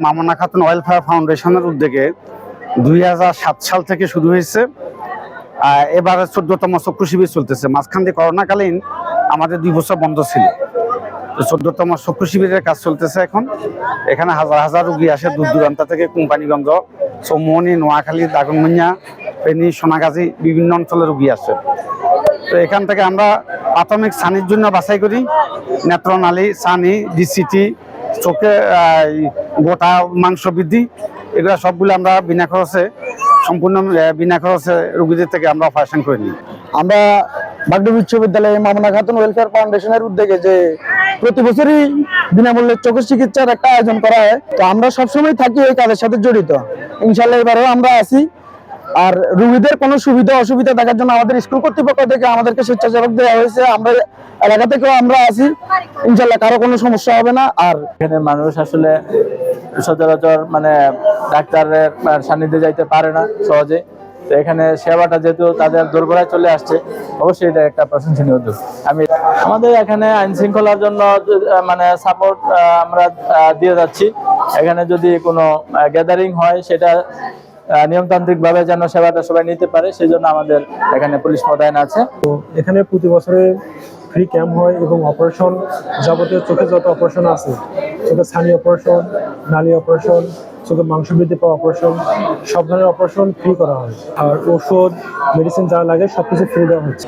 মামুনা Khatun welfare ফাউন্ডেশনের উদ্যোগে 2007 সাল থেকে শুরু হয়েছে। এবারে 14তম চক্ষু শিবির চলতেছে। মাঝখান দিয়ে করোনাকালীন আমাদের 2 বছর বন্ধ ছিল। 14তম চক্ষু শিবিরের কাজ চলতেছে এখন। এখানে হাজার হাজার রোগী আসে দূর দূরান্ত থেকে, কোম্পানিগঞ্জ, চৌমনি, নোয়াখালী, দাগনভূঞা, ফেনী, সোনাগাজী, বিভিন্ন অঞ্চলের রোগী আসে। তো এখান থেকে আমরা প্রাথমিক ছানির জন্য বাছাই করি, নেত্রনালী, ছানি, ডিসিটি, চোখে গোটা মাংস বৃদ্ধি, এগুলো সবগুলো আমরা বিনা খরচে, সম্পূর্ণ বিনা খরচে রোগীদের থেকে আমরা অপারেশন করে নিই। আমরা বাগডোর বিশ্ববিদ্যালয়ে মামুনা খাতুন ওয়েলফেয়ার ফাউন্ডেশনের উদ্যোগে যে প্রতি বছরই বিনামূল্যে চোখের চিকিৎসার একটা আয়োজন করা হয়, তো আমরা সবসময় থাকি এই কাজের সাথে জড়িত। ইনশাল্লাহ এবারেও আমরা আছি। আর রোগীদের কোনো সুবিধা অসুবিধা দেখার জন্য আমাদের স্কুল কর্তৃপক্ষ থেকে আমাদেরকে স্বেচ্ছাসেবক দেওয়া হয়েছে। আমরা এলাকা থেকেও আমরা আছি, ইনশাল্লাহ কারো কোনো সমস্যা হবে না। আর এখানে মানুষ আসলে সচরাচর মানে ডাক্তারের সান্নিধ্যে যাইতে পারে না সহজে, তো এখানে সেবাটা যেহেতু তাদের দোরগোড়ায় চলে আসছে, অবশ্যই এটা একটা প্রশংসনীয় উদ্যোগ। আমাদের এখানে আইন শৃঙ্খলার জন্য মানে সাপোর্ট আমরা দিয়ে যাচ্ছি। এখানে যদি কোনো গ্যাদারিং হয় সেটা নিয়মতান্ত্রিক ভাবে যেন সেবাটা সবাই নিতে পারে, সেই জন্য আমাদের এখানে পুলিশ মোতায়েন আছে। তো এখানে প্রতি বছরে ফ্রি ক্যাম্প হয় এবং অপারেশন, যাবতীয় চোখে যত অপারেশন আছে, চোখের ছানি অপারেশন, নালী অপারেশন, চোখের মাংস বৃদ্ধি পাওয়া অপারেশন, সব ধরনের অপারেশন ফ্রি করা হয়। আর ওষুধ, মেডিসিন যা লাগে সবকিছু ফ্রি দেওয়া হচ্ছে।